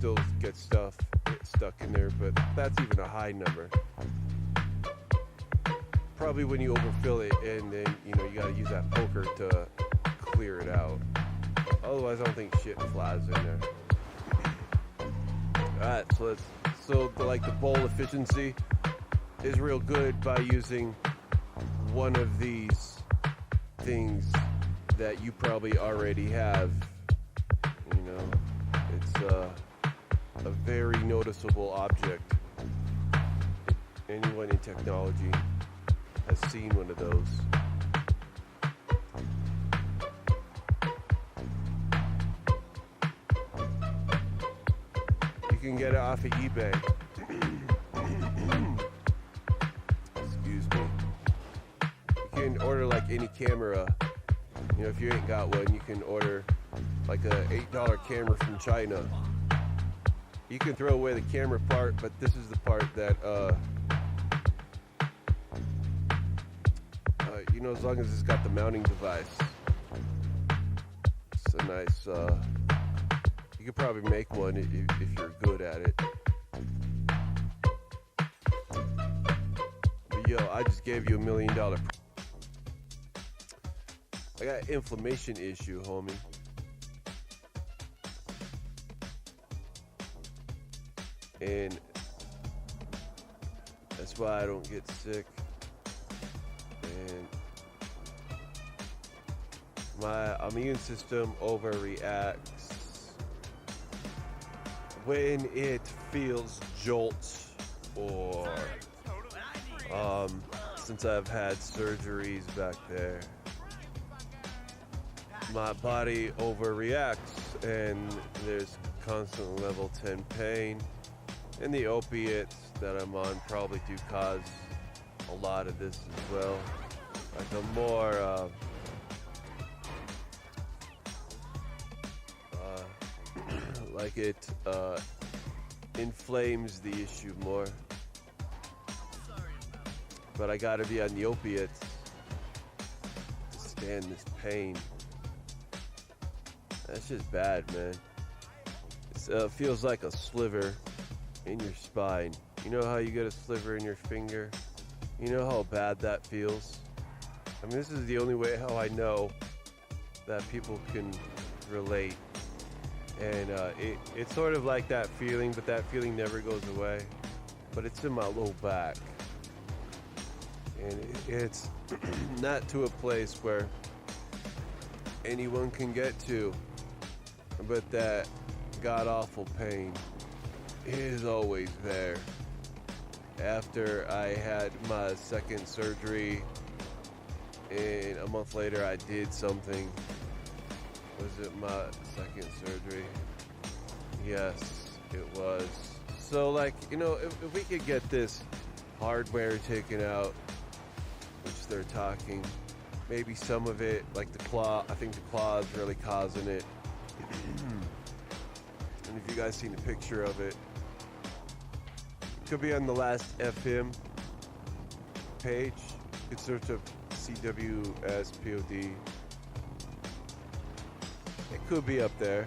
still get stuff stuck in there, but that's even a high number. Probably when you overfill it, and then you gotta use that poker to clear it out. Otherwise, I don't think shit flies in there. All right, so the bowl efficiency is real good by using one of these things that you probably already have. It's a very noticeable object. Anyone in technology has seen one of those. You can get it off of eBay. Excuse me. You can order like any camera. If you ain't got one, you can order like a $8 camera from China. You can throw away the camera part, but this is the part that as long as it's got the mounting device, it's a nice you could probably make one if you're good at it. But I just gave you $1 million. I got an inflammation issue, homie. And that's why I don't get sick. And my immune system overreacts when it feels jolts, or since I've had surgeries back there, my body overreacts, and there's constant level 10 pain. And the opiates that I'm on probably do cause a lot of this as well. Like a more like it inflames the issue more. But I gotta be on the opiates to stand this pain. That's just bad, man. It feels like a sliver in your spine. You know how you get a sliver in your finger? You know how bad that feels? I mean, this is the only way how I know that people can relate. And it's sort of like that feeling, but that feeling never goes away. But it's in my low back. And it's not to a place where anyone can get to. But that god-awful pain is always there. After I had my second surgery, and a month later I did something. Was it my second surgery? Yes, it was. So if we could get this hardware taken out, which they're talking, maybe some of it, like the claw, I think the claw is really causing it. And if you guys seen a picture of it, could be on the Last FM page. You could search up CWSPOD. It could be up there.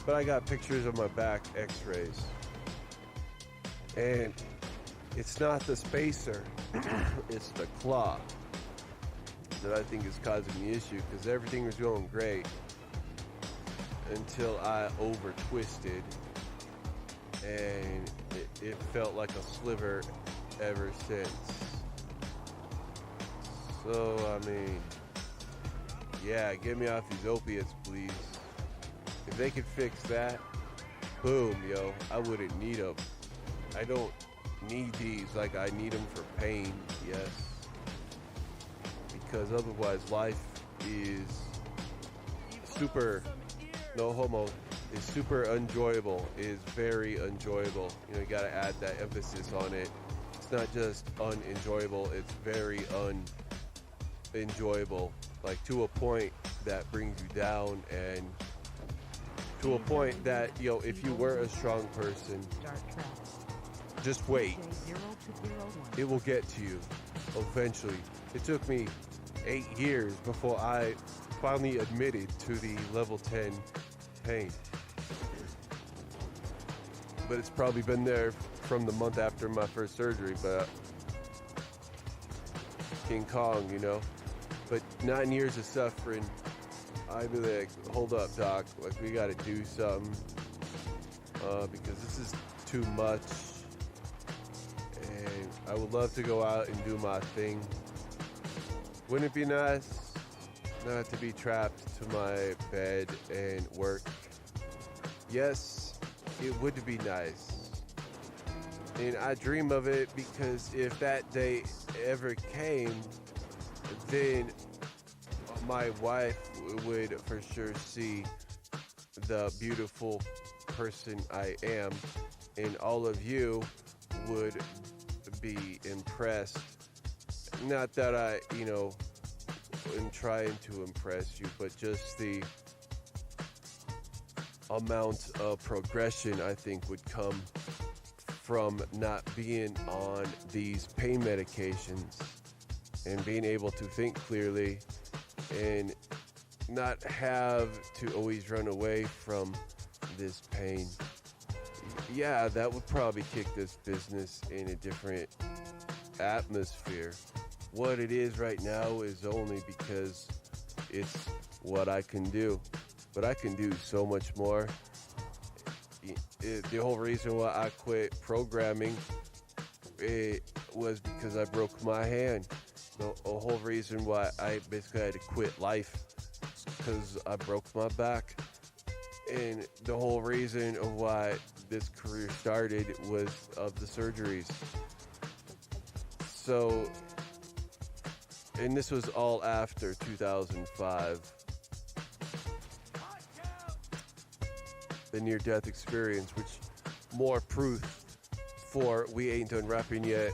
But I got pictures of my back x-rays. And it's not the spacer. It's the claw that I think is causing the issue, because everything was going great until I over twisted, and it felt like a sliver ever since. So I mean, yeah, get me off these opiates, please. If they could fix that, boom, yo, I wouldn't need them. I don't need these like I need them for pain, yes. Because otherwise life is super, no homo, is super enjoyable, is very enjoyable. You gotta add that emphasis on it. It's not just unenjoyable, it's very unenjoyable. Like to a point that brings you down, and to a point that, if you were a strong person, just wait. It will get to you eventually. It took me 8 years before I finally admitted to the level 10 pain. but it's probably been there from the month after my first surgery. But King Kong, you know. But 9 years of suffering, I'd be like, hold up, doc. Like, we got to do something because this is too much. And I would love to go out and do my thing. Wouldn't it be nice not to be trapped to my bed and work? Yes, it would be nice. And I dream of it because if that day ever came, then my wife would for sure see the beautiful person I am, and all of you would be impressed. Not that I, am trying to impress you, but just the amount of progression I think would come from not being on these pain medications and being able to think clearly and not have to always run away from this pain. Yeah, that would probably kick this business in a different atmosphere. What it is right now is only because it's what I can do. But I can do so much more. The whole reason why I quit programming, it was because I broke my hand. The whole reason why I basically had to quit life because I broke my back. And the whole reason of why this career started was of the surgeries. So, and this was all after 2005. The near-death experience, which more proof for we ain't done rapping yet.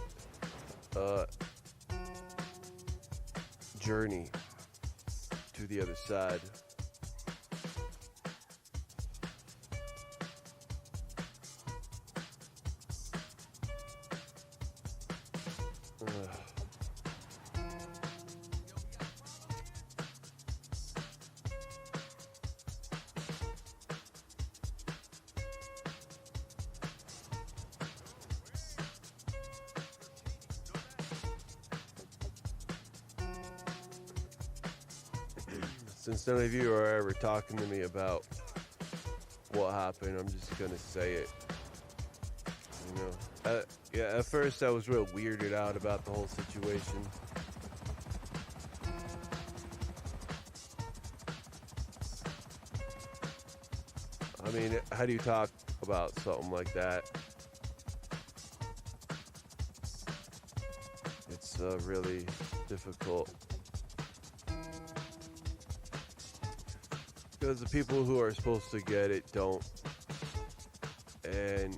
Journey to the other side. Since none of you are ever talking to me about what happened, I'm just gonna say it. At first I was real weirded out about the whole situation. I mean, how do you talk about something like that? It's really difficult. Because the people who are supposed to get it don't. And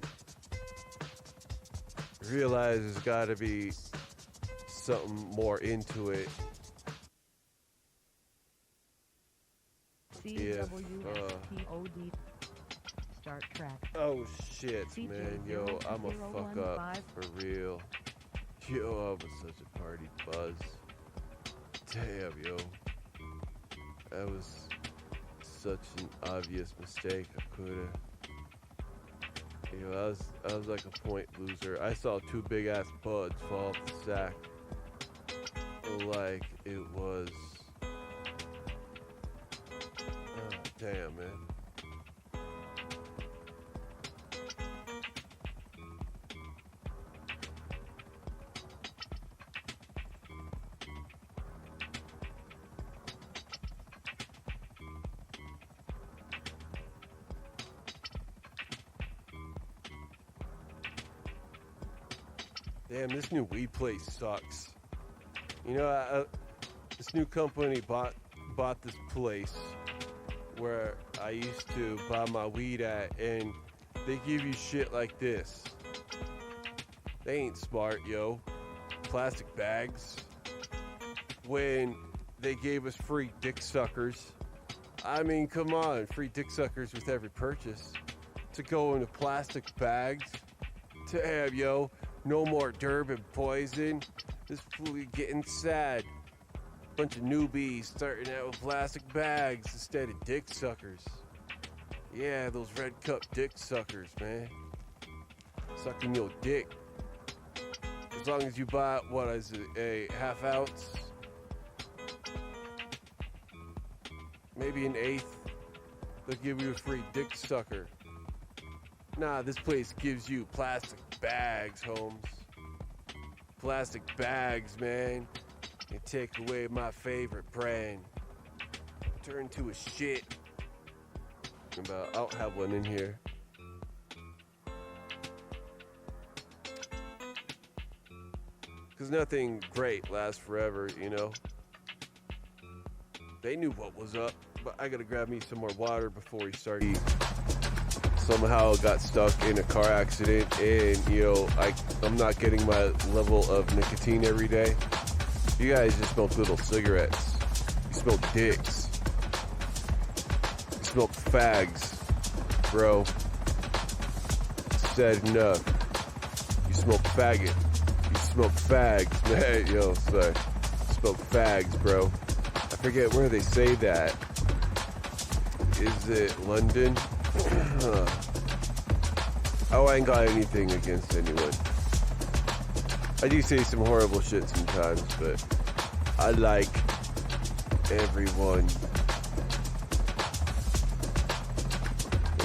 realize there's got to be something more into it. CWSTOD Start track. Oh shit, man. Yo, I'm a fuck up. For real. Yo, I was such a party buzz. Damn, yo. That was such an obvious mistake. I could've. I was like a point loser. I saw two big ass buds fall off the sack. Like it was. Oh, damn, man. Damn, this new weed place sucks. This new company bought this place where I used to buy my weed at, and they give you shit like this. They ain't smart, yo. Plastic bags. When they gave us free dick suckers. I mean, come on, free dick suckers with every purchase. To go into plastic bags. Damn, yo. No more Durban poison. This fool getting sad. Bunch of newbies starting out with plastic bags instead of dick suckers. Yeah, those red cup dick suckers, man. sucking your dick. As long as you buy, what is it, a half ounce? Maybe an eighth. They'll give you a free dick sucker. Nah, this place gives you plastic bags, Holmes. Plastic bags, man. And take away my favorite brand. Turn to a shit. I'll have one in here. Because nothing great lasts forever, you know. They knew what was up, but I gotta grab me some more water before we start eating. Somehow got stuck in a car accident, and you know, I'm not getting my level of nicotine every day. You guys just smoke little cigarettes. You smoke dicks. You smoke fags, bro. Said enough. You smoke faggot. You smoke fags, man. Yo, sorry. Smoke fags, bro. I forget where they say that. Is it London? Oh, I ain't got anything against anyone. I do say some horrible shit sometimes, but I like everyone.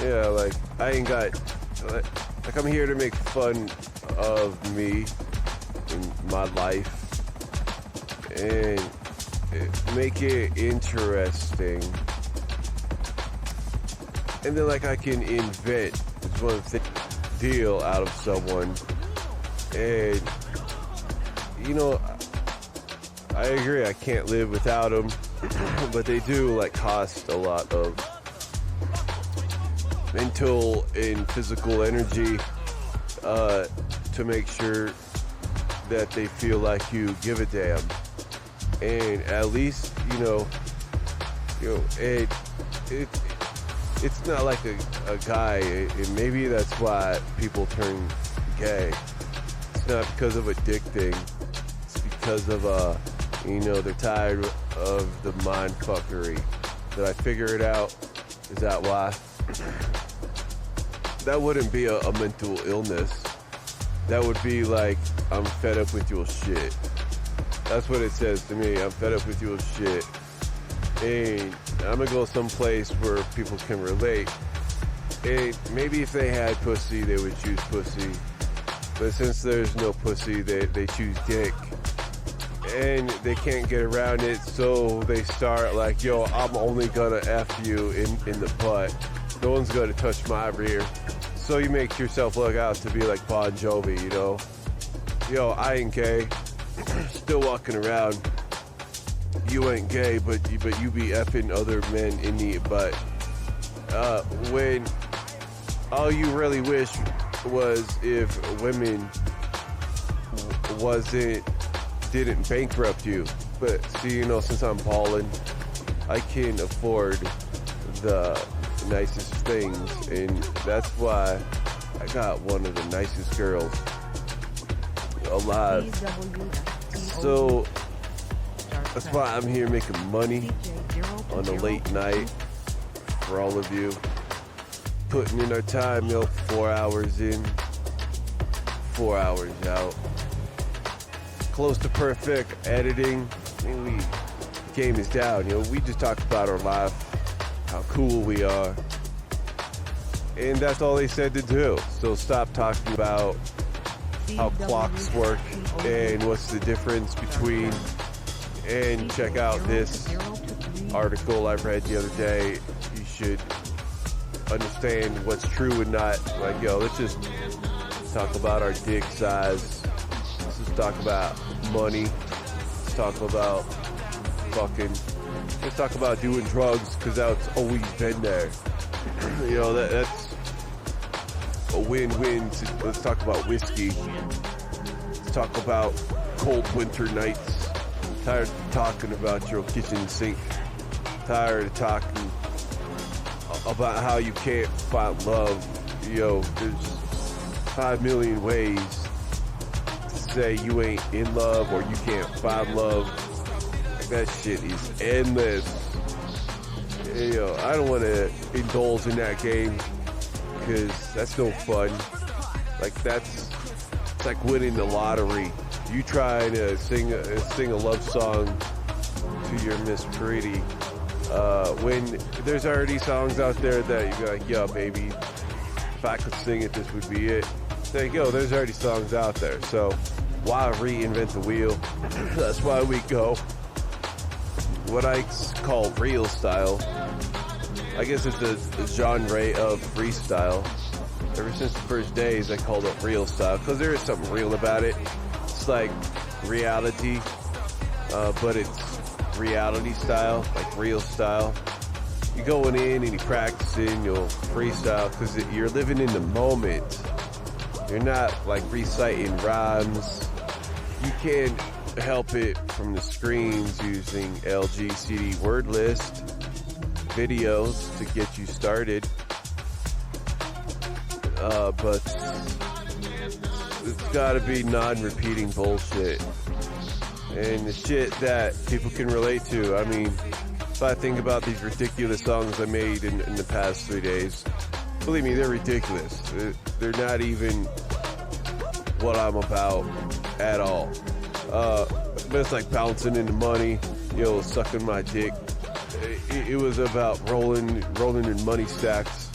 Yeah, like, I ain't got... Like, I'm here to make fun of me in my life. And make it interesting. And then, like, I can invent this one deal out of someone. And, you know, I agree, I can't live without them. But they do, like, cost a lot of mental and physical energy to make sure that they feel like you give a damn. And at least, you know, it's not like a guy, and maybe that's why people turn gay. It's not because of a dick thing. It's because of, you know, they're tired of the mind fuckery. Did I figure it out? Is that why? That wouldn't be a mental illness. That would be like, I'm fed up with your shit. That's what it says to me. I'm fed up with your shit. And I'm gonna go someplace where people can relate. And maybe if they had pussy, they would choose pussy. But since there's no pussy, they choose dick. And they can't get around it, so they start like, yo, I'm only gonna F you in the butt. No one's gonna touch my rear. So you make yourself look out to be like Bon Jovi, you know? Yo, I ain't gay. Still walking around. You ain't gay, but you be effing other men in the butt. When all you really wish was if women didn't bankrupt you. But see, you know, since I'm ballin', I can afford the nicest things, and that's why I got one of the nicest girls alive. So that's why I'm here making money on a late night for all of you. Putting in our time, you know, 4 hours in, 4 hours out. Close to perfect editing. I mean, game is down, you know. We just talk about our life, how cool we are. And that's all they said to do. So stop talking about how clocks work and what's the difference between, and check out this article I read the other day. You should understand what's true and not. Like, yo, let's just talk about our dick size. Let's just talk about money. Let's talk about fucking. Let's talk about doing drugs, because that's always been there. You know, that's a win-win. Let's talk about whiskey. Let's talk about cold winter nights. Tired of talking about your kitchen sink. Tired of talking about how you can't find love. Yo, there's 5 million ways to say you ain't in love or you can't find love. That shit is endless. Yo, I don't want to indulge in that game, because that's no fun. Like it's like winning the lottery. You trying to sing a love song to your Miss Pretty, when there's already songs out there that you're like, yeah, baby, if I could sing it, this would be it. There you go. There's already songs out there. So why reinvent the wheel? That's why we go what I call real style. I guess it's a genre of freestyle. Ever since the first days, I called it real style because there is something real about it. It's like reality, but it's reality style, like real style. You're going in and you're practicing, you'll freestyle because you're living in the moment. You're not like reciting rhymes. You can't help it from the screens using LGCD word list videos to get you started. But it's gotta be non-repeating bullshit. And the shit that people can relate to. I mean, if I think about these ridiculous songs I made in the past 3 days, believe me, they're ridiculous. They're not even what I'm about at all. But it's like bouncing into money, sucking my dick. It was about rolling in money stacks.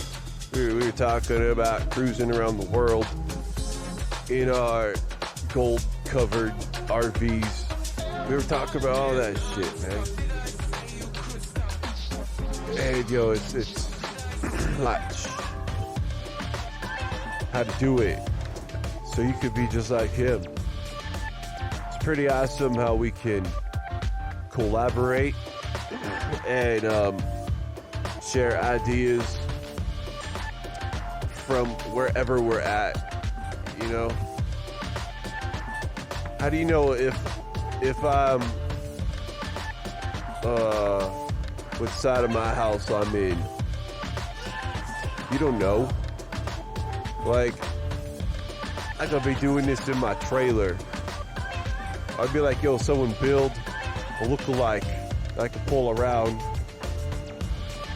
We were talking about cruising around the world in our gold-covered RVs. We were talking about all that shit, man. And it's like how to do it so you could be just like him. It's pretty awesome how we can collaborate and share ideas from wherever we're at. How do you know if I'm what side of my house I'm in? You don't know. Like, I could be doing this in my trailer. I'd be like, yo, someone build a look-alike that I could pull around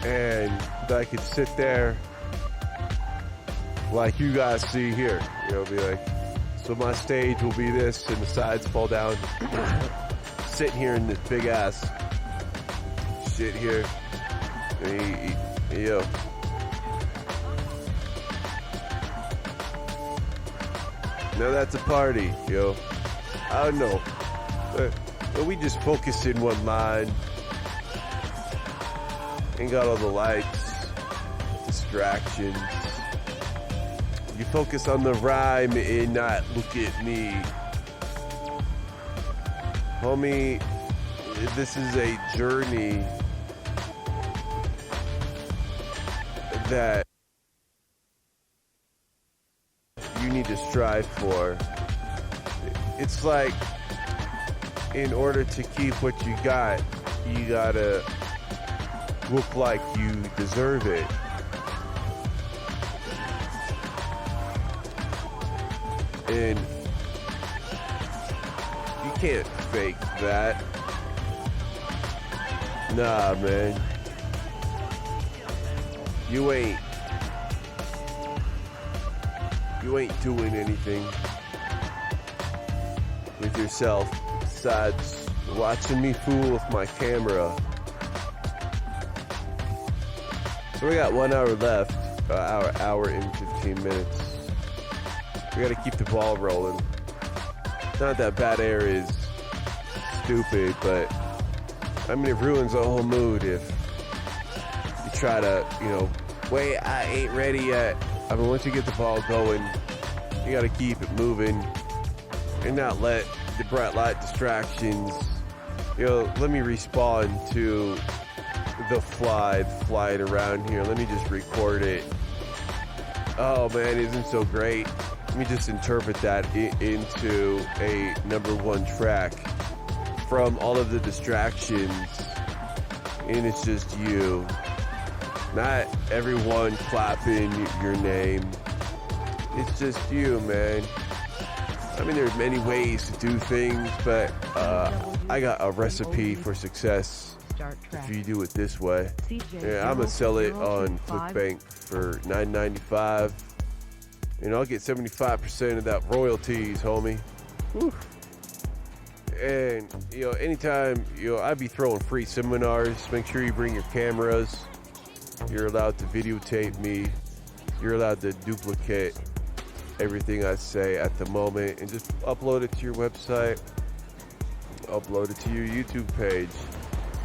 and that I could sit there like you guys see here. Be like, so my stage will be this and the sides fall down. Sitting here in this big ass shit here. Yo. Now that's a party, yo. I don't know. But we just focus in one line. Ain't got all the lights, distractions. You focus on the rhyme and not look at me. Homie, this is a journey that you need to strive for. It's like, in order to keep what you got, you gotta look like you deserve it. And you can't fake that. Nah, man. You ain't doing anything with yourself besides watching me fool with my camera. So we got 1 hour left, hour and 15 minutes. We gotta keep the ball rolling. Not that bad air is stupid, but I mean, it ruins the whole mood if you try to, wait, I ain't ready yet. I mean, once you get the ball going, you gotta keep it moving and not let the bright light distractions, let me respond to the flight around here. Let me just record it. Oh man, it isn't so great. Let me just interpret that into a #1 track from all of the distractions, and it's just you. Not everyone clapping your name. It's just you, man. I mean, there's many ways to do things, but I got a recipe for success if you do it this way. Yeah, I'm gonna sell it on ClickBank for $9.95. and I'll get 75% of that royalties, homie. Whew. And, anytime, I'd be throwing free seminars. Make sure you bring your cameras. You're allowed to videotape me. You're allowed to duplicate everything I say at the moment and just upload it to your website, upload it to your YouTube page.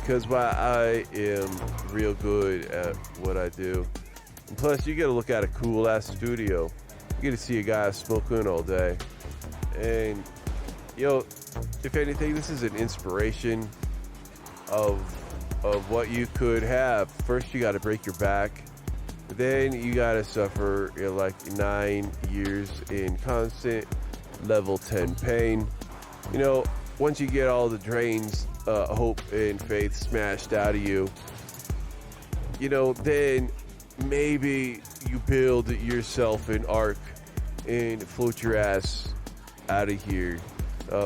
Because I am real good at what I do. And plus, you get to look at a cool-ass studio. You get to see a guy smoking all day. And, if anything, this is an inspiration of what you could have. First, you got to break your back. Then you got to suffer like 9 years in constant level 10 pain. Once you get all the drains, hope and faith smashed out of you, then maybe you build yourself an ark and float your ass out of here.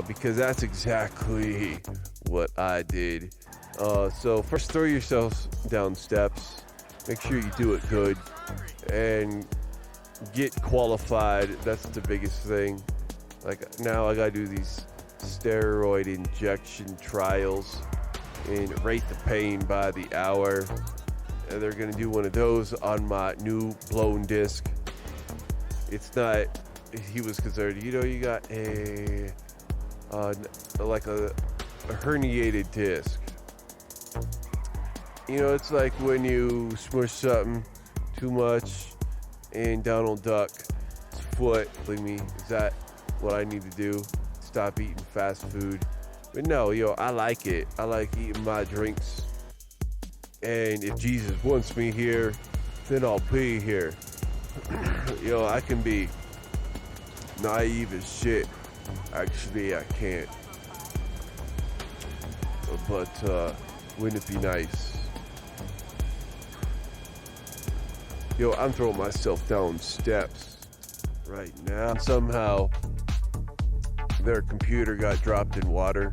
Because that's exactly what I did. So first, throw yourself down steps. Make sure you do it good and get qualified. That's the biggest thing. Like now I gotta do these steroid injection trials and rate the pain by the hour. And they're gonna do one of those on my new blown disc. It's not, he was concerned, you got a herniated disc. It's like when you smush something too much and Donald Duck's foot. Believe me, is that what I need to do? Stop eating fast food. But no, I like it. I like eating my drinks. And if Jesus wants me here, then I'll be here. I can be naive as shit. Actually, I can't. But wouldn't it be nice? I'm throwing myself down steps right now. Somehow, their computer got dropped in water.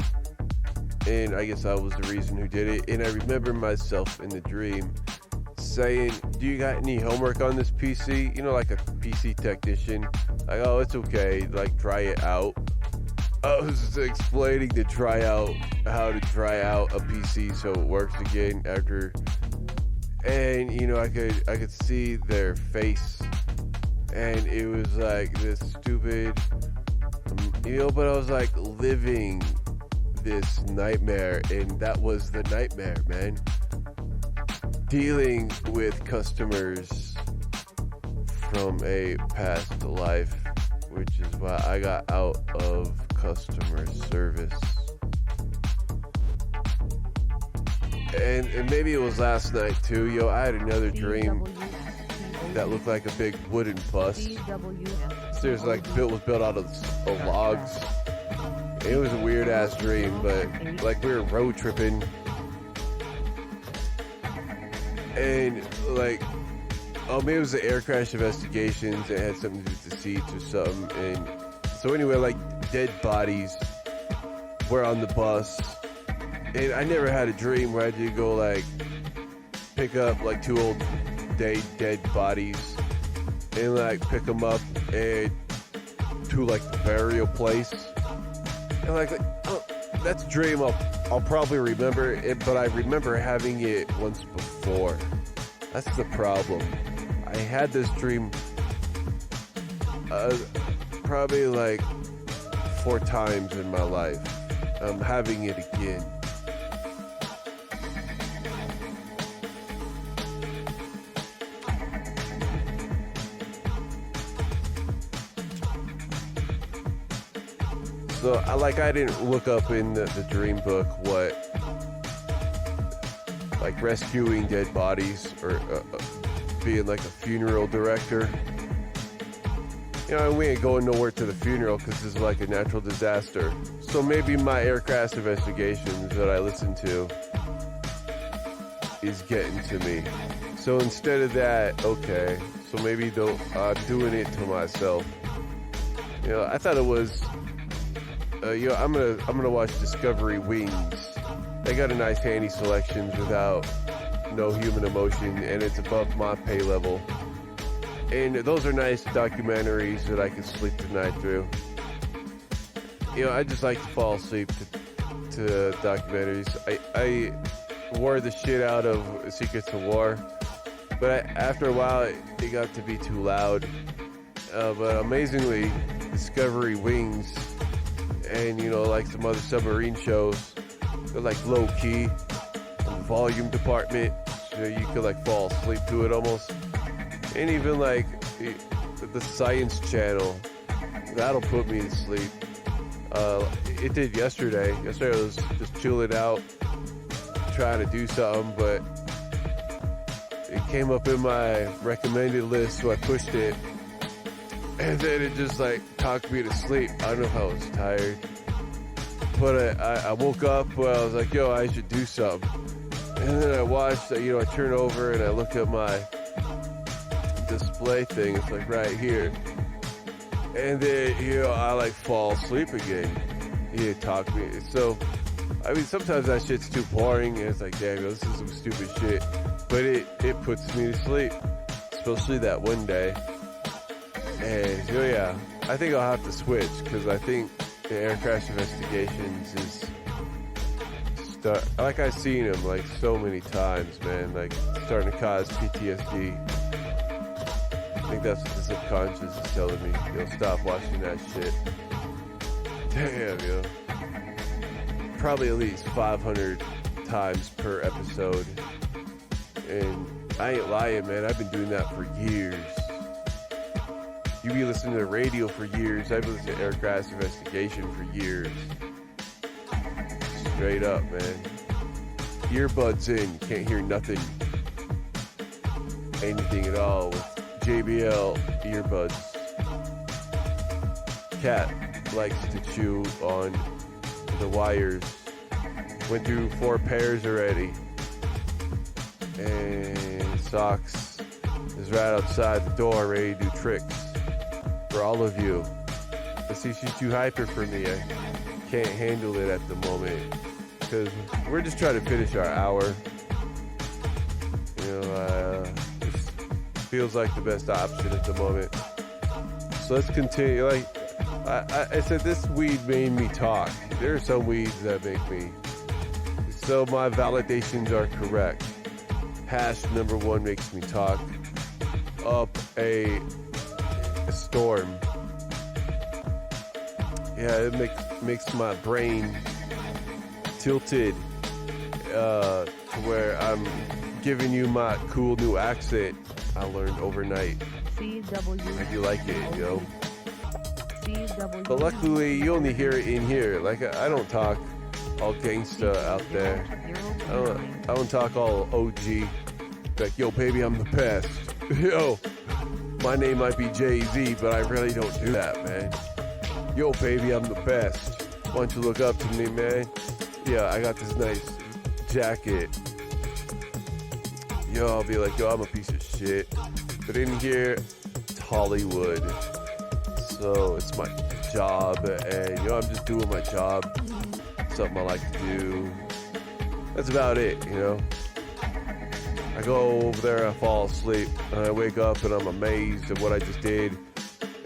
And I guess I was the reason who did it. And I remember myself in the dream saying, do you got any homework on this PC? Like a PC technician. Like, oh, it's okay. Like, try it out. I was explaining to how to try out a PC so it works again after. And, I could see their face. And it was like this stupid, but I was like living this nightmare. And that was the nightmare, man. Dealing with customers from a past life, which is why I got out of customer service. And maybe it was last night too, I had another dream that looked like a big wooden bus. So it was like built out of logs. It was a weird ass dream, but like we were road tripping. And like, maybe it was the air crash investigations. It had something to do with the seats or something. And so anyway, like dead bodies were on the bus. And I never had a dream where I had to go like pick up like two old dead bodies and like pick them up and to like the burial place. And like oh, that's a dream I'll probably remember it, but I remember having it once before. That's the problem. I had this dream probably like 4 times in my life. I'm having it again. So I didn't look up in the dream book what like rescuing dead bodies or being like a funeral director. We ain't going nowhere to the funeral because this is like a natural disaster. So maybe my air crash investigations that I listen to is getting to me. So instead of that, okay. So maybe I'm doing it to myself. I thought it was. I'm gonna watch Discovery Wings. They got a nice handy selections without no human emotion, and it's above my pay level. And those are nice documentaries that I can sleep tonight through. You know, I just like to fall asleep to documentaries. I wore the shit out of Secrets of War, but after a while it got to be too loud. But amazingly, Discovery Wings and, you know, like some other submarine shows, they're like low key in the volume department. You know, you could like fall asleep to it almost. And even like the Science Channel, that'll put me to sleep. It did yesterday. Yesterday I was just chilling out, trying to do something, but it came up in my recommended list, so I pushed it. And then it just like talked me to sleep. I don't know if I was tired, but I woke up where I was like, yo, I should do something. And then I watched, you know, I turn over and I look at my display thing. It's like right here. And then, you know, I like fall asleep again. He talked me. So, I mean, sometimes that shit's too boring and it's like, damn, this is some stupid shit. But it puts me to sleep. Especially that one day. And, so yeah, I think I'll have to switch because I think the air crash investigations is like I've seen them like so many times, man, like starting to cause PTSD. I think that's what the subconscious is telling me. Yo, stop watching that shit. Damn, yo. Probably at least 500 times per episode. And I ain't lying, man. I've been doing that for years. You be listening to the radio for years. I've been listening to air crash investigation for years. Straight up, man. Earbuds in. You can't hear nothing. Anything at all with JBL earbuds. Cat likes to chew on the wires. Went through 4 pairs already. And Socks is right outside the door ready to do tricks for all of you. But see, she's too hyper for me. I can't handle it at the moment because we're just trying to finish our hour. You know, this feels like the best option at the moment. So let's continue. Like I said, this weed made me talk. There are some weeds that make me. So my validations are correct. Hash number 1 makes me talk up a storm. Yeah, it makes my brain tilted to where I'm giving you my cool new accent I learned overnight. I do like it, yo. But luckily, you only hear it in here. Like, I don't talk all gangsta out there. I don't talk all OG. Like, yo, baby, I'm the best. Yo, my name might be Jay-Z, but I really don't do that, man. Yo, baby, I'm the best. Why don't you look up to me, man? Yeah, I got this nice jacket. Yo, I'll be like, yo, I'm a piece of shit. But in here, it's Hollywood. So it's my job, and I'm just doing my job. Something I like to do. That's about it, I go over there, I fall asleep, and I wake up and I'm amazed at what I just did.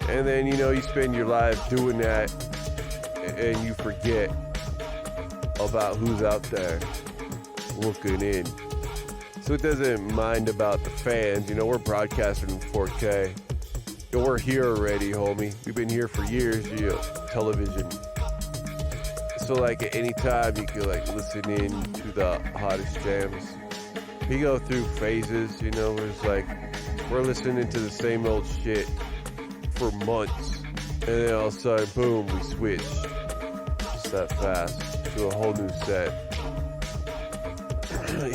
And then, you spend your life doing that, and you forget about who's out there looking in. So it doesn't mind about the fans, we're broadcasting in 4K. We're here already, homie. We've been here for years, television. So like at any time you can listen in to the hottest jams. We go through phases, where it's like we're listening to the same old shit for months, and then all of a sudden, boom, we switch just that fast to a whole new set.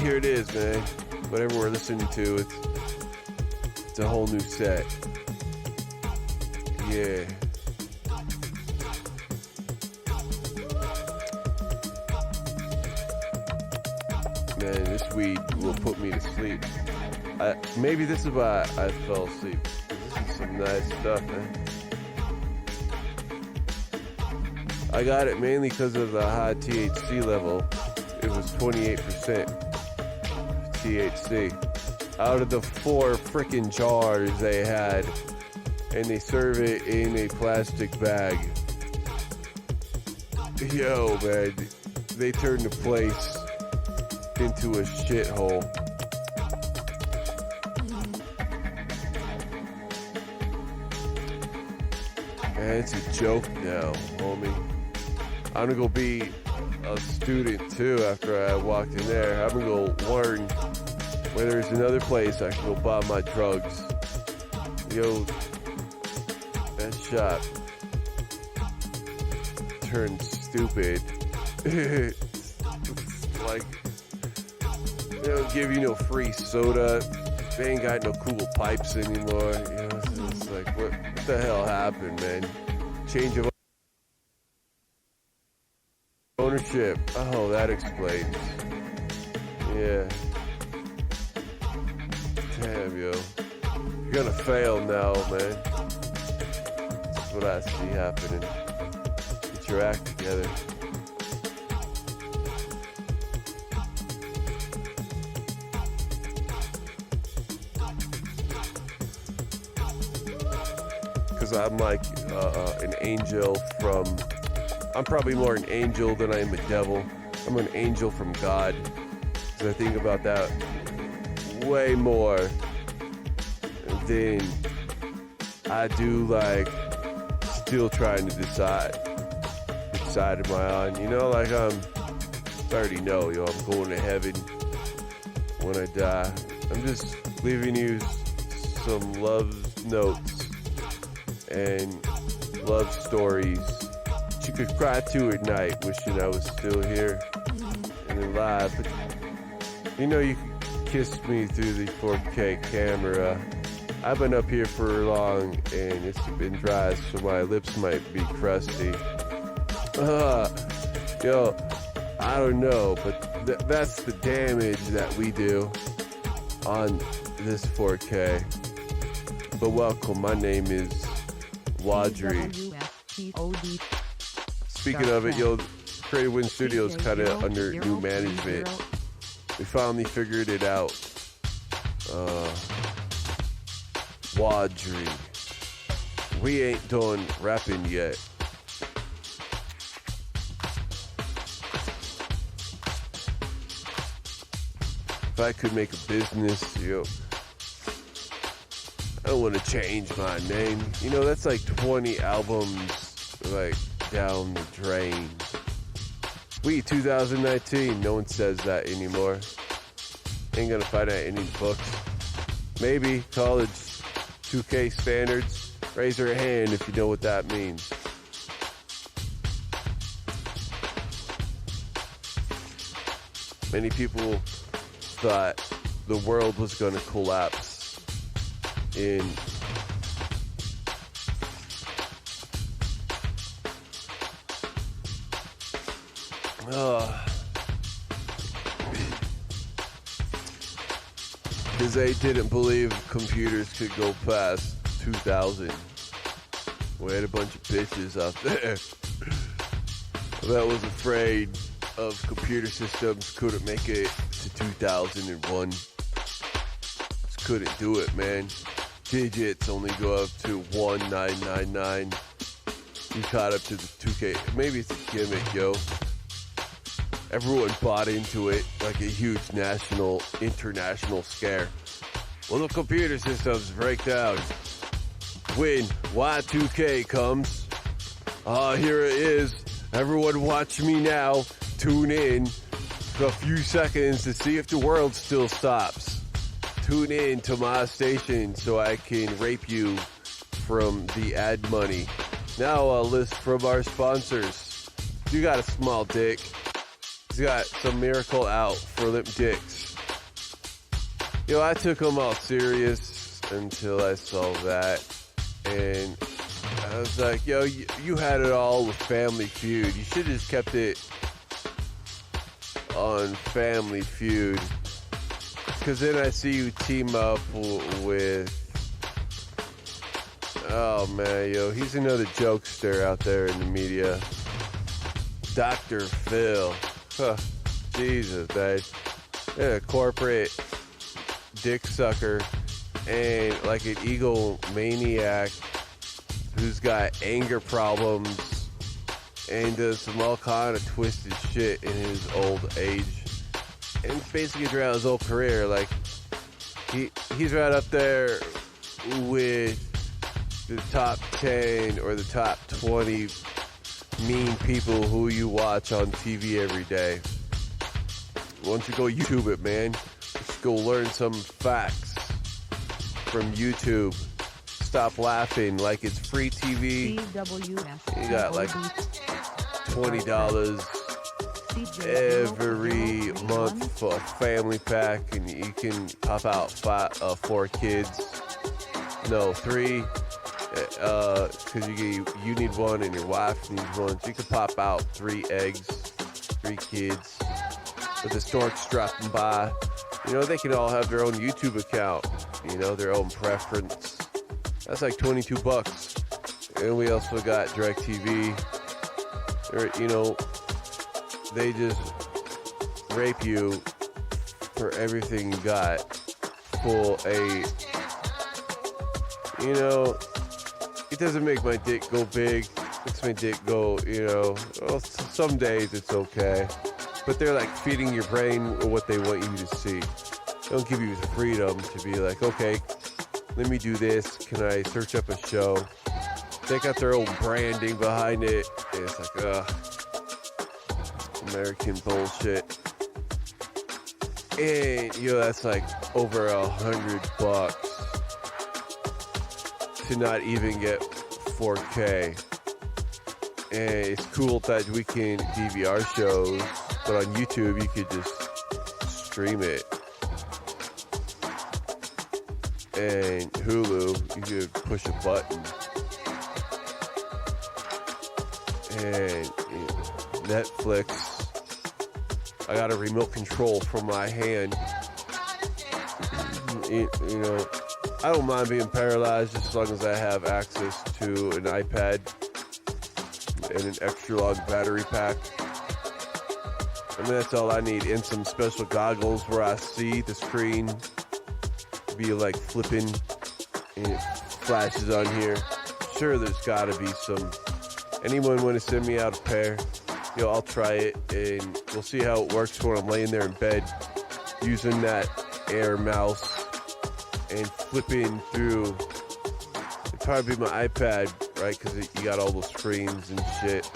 Here it is, man. Whatever we're listening to, it's a whole new set. Yeah. Man, this weed will put me to sleep. Maybe this is why I fell asleep. This is some nice stuff, man. I got it mainly because of the high THC level. It was 28% THC. out of the 4 freaking jars they had, and they serve it in a plastic bag. Yo, man, they turned the place into a shithole. Man, it's a joke now, homie. I'm gonna go be a student too after I walked in there. I'm gonna go learn where there's another place I can go buy my drugs. Yo, that shop turned stupid. It's like, they don't give you no free soda. They ain't got no cool pipes anymore. You know, it's just like, what the hell happened, man? Change of ownership. Oh, that explains. Yeah. Damn, yo. You're gonna fail now, man. That's what I see happening. Get your act together. Because I'm like an angel from... I'm probably more an angel than I am a devil. I'm an angel from God. Because I think about that way more than I do, like, still trying to decide which side am I on. You know, like, I already know, yo, I'm going to heaven when I die. I'm just leaving you some love notes and love stories that you could cry to at night, wishing I was still here and alive. But you know, you could kiss me through the 4K camera. I've been up here for long and it's been dry, so my lips might be crusty. Yo, I don't know, but that's the damage that we do on this 4K. But welcome, my name is Wadri. Speaking of it, yo, Creative Wind Studios kind of under new management. We finally figured it out. Wadri. We ain't done rapping yet. If I could make a business, yo, I don't want to change my name. You know, that's like 20 albums, like, down the drain. We 2019, no one says that anymore. Ain't gonna find out any books. Maybe college 2K standards. Raise your hand if you know what that means. Many people thought the world was gonna collapse in because they didn't believe computers could go past 2000. We had a bunch of bitches out there that was afraid of computer systems couldn't make it to 2001. Just couldn't do it, man. Digits only go up to 1999. You caught up to the 2K. Maybe it's a gimmick, yo. Everyone bought into it like a huge national, international scare. Well, the computer systems break down when Y2K comes. Here it is. Everyone watch me now. Tune in for a few seconds to see if the world still stops. Tune in to my station so I can rape you from the ad money. Now a list from our sponsors. You got a small dick. He's got some miracle out for them dicks. Yo, I took them all serious until I saw that. And I was like, yo, you had it all with Family Feud. You should have just kept it on Family Feud. Because then I see you team up with... Oh, man, yo, he's another jokester out there in the media. Dr. Phil. Huh, Jesus, man. Yeah, corporate dick sucker and like an egomaniac who's got anger problems and does some all kind of twisted shit in his old age. And basically throughout his whole career, like he's right up there with the top 10 or the top 20 mean people who you watch on TV every day. Why don't you go YouTube it, man? Just go learn some facts from YouTube. Stop laughing like it's free TV. You got like $20 every month for a family pack, and you can pop out 4 kids. No, 3. Because you need one and your wife needs one. So you can pop out 3 eggs, 3 kids. With the storks dropping by. You know, they can all have their own YouTube account. You know, their own preference. That's like $22. And we also got DirecTV. Or, you know, they just rape you for everything you got. You know, it doesn't make my dick go big. It makes my dick go, you know, well, some days it's okay. But they're like feeding your brain what they want you to see. They don't give you the freedom to be like, okay, let me do this. Can I search up a show? They got their own branding behind it. And it's like, American bullshit. And, you know, that's like over $100 to not even get 4K. And it's cool that we can DVR shows, but on YouTube you could just stream it. And Hulu, you could push a button. And Netflix, I got a remote control from my hand. You know, I don't mind being paralyzed just as long as I have access to an iPad and an extra long battery pack. I mean, that's all I need. And some special goggles where I see the screen be like flipping and it flashes on here. Sure, there's got to be some. Anyone want to send me out a pair? You know, I'll try it and we'll see how it works when I'm laying there in bed using that Air mouse and flipping through. It'd probably be my iPad, right? Because you got all the screens and shit.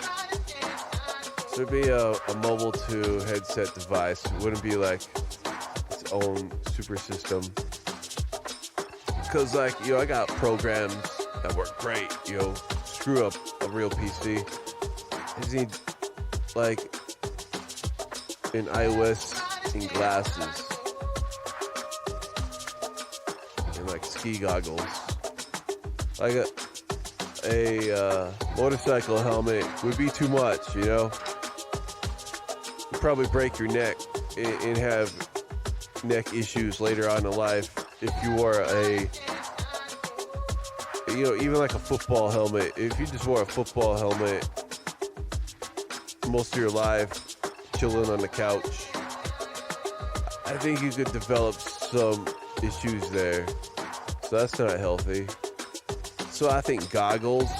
So it'd be a mobile to headset device. It wouldn't be like its own super system. Because, like, you know, I got programs that work great, you know, screw up a real PC. I just need, like, an iOS and glasses. And, like, ski goggles. Like a motorcycle helmet would be too much, you know? You'd probably break your neck and have neck issues later on in life. If you wore you know, even like a football helmet, if you just wore a football helmet most of your life, chilling on the couch, I think you could develop some issues there. So that's not healthy. So I think goggles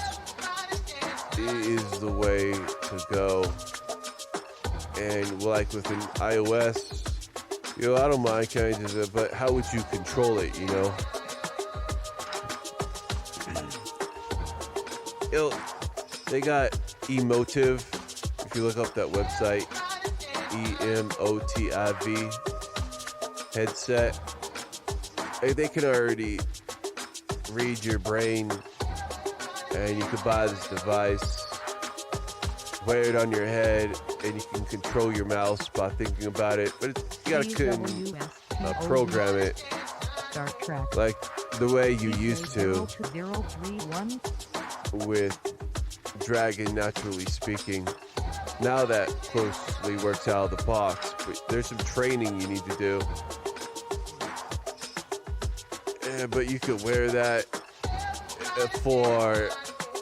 is the way to go. And like with an iOS, you know, I don't mind kind of, but how would you control it, you know? They got Emotive. If you look up that website, EMOTIV headset, they can already read your brain, and you could buy this device, wear it on your head, and you can control your mouse by thinking about it. But you gotta program it like the way you used to with Dragon, naturally speaking. Now that closely works out of the box, but there's some training you need to do. But you could wear that for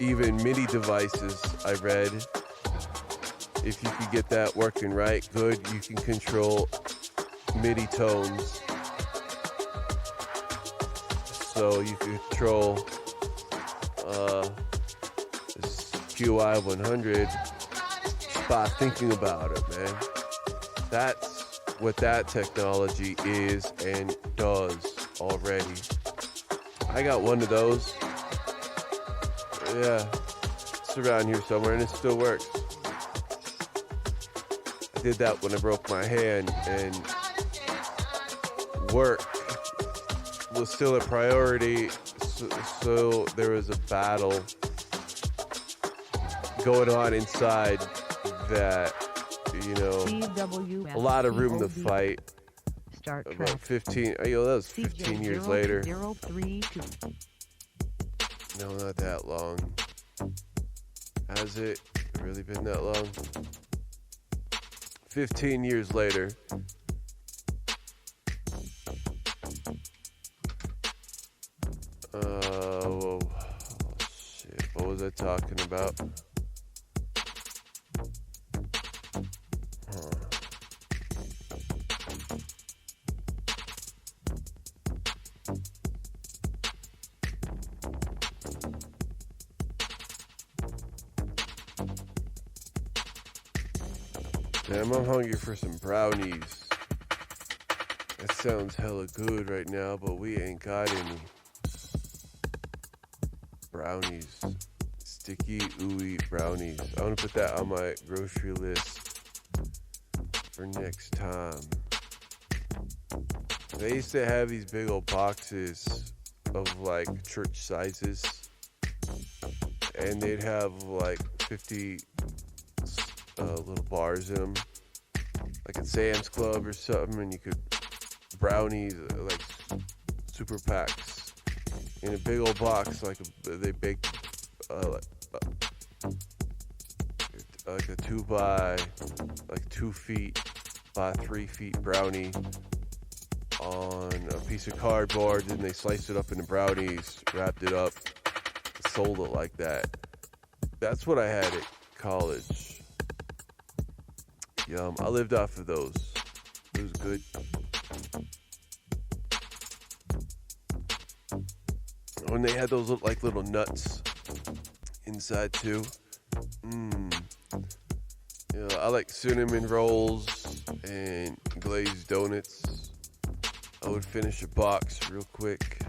even MIDI devices, I read. If you could get that working right, good, you can control MIDI tones. so you can control this QI 100 just by thinking about it, man. That's what that technology is and does already. I got one of those. Yeah, it's around here somewhere and it still works. I did that when I broke my hand, and work was still a priority, so there was a battle going on inside that, you know, a lot of room to fight. About 15, that was 15 years later. No, not that long. Has it really been that long? 15 years later. Oh, shit. What was I talking about? Damn, I'm hungry for some brownies. That sounds hella good right now, but we ain't got any. Brownies. Sticky, ooey brownies. I want to put that on my grocery list for next time. They used to have these big old boxes of like church sizes, and they'd have like 50 little bars in them, like at Sam's Club or something, and you could brownies like super packs in a big old box, like they baked like a 2 by 2 feet by 3 feet brownie on a piece of cardboard, and they sliced it up into brownies, wrapped it up, sold it like that. That's what I had at college. Yum. I lived off of those. It was good. When they had those like little nuts inside too. You know, I like cinnamon rolls and glazed donuts. I would finish a box real quick.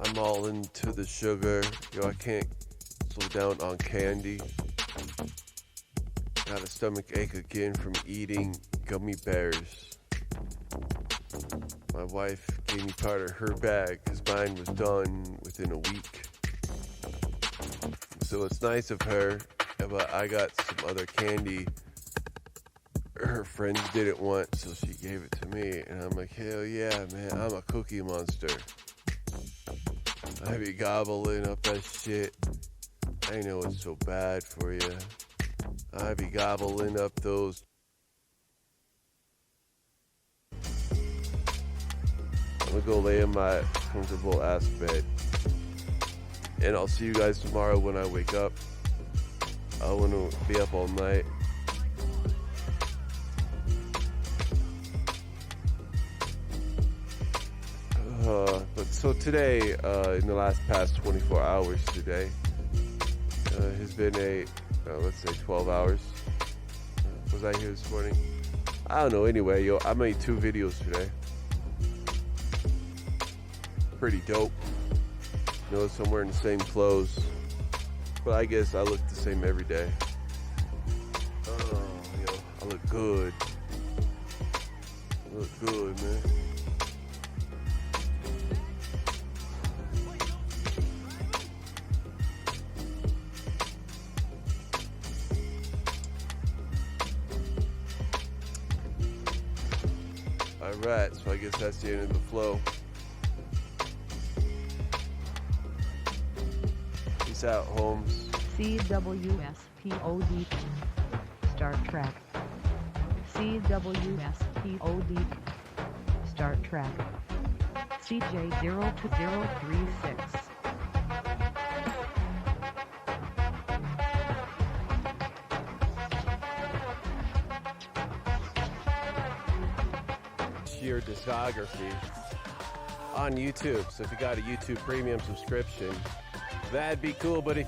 I'm all into the sugar. I can't slow down on candy. Got a stomach ache again from eating gummy bears. My wife gave me part of her bag because mine was done within a week. So it's nice of her, but I got some other candy her friends didn't want, so she gave it to me. And I'm like, hell yeah, man, I'm a cookie monster. I be gobbling up that shit. I know it's so bad for you. I be gobbling up those. I'm gonna go lay in my comfortable ass bed. And I'll see you guys tomorrow when I wake up. I wanna be up all night. But so today, in the past 24 hours today, has been let's say 12 hours. Was I here this morning? I don't know. Anyway, I made 2 videos today. Pretty dope. Notice I'm wearing the same clothes, but I guess I look the same every day. I look good. I look good, man. Alright, so I guess that's the end of the flow. Peace out, Holmes. CWSPOD. Start track. CWSPOD. Start track. CJ02036. Your discography. on YouTube. So if you got a YouTube Premium subscription, that'd be cool. But if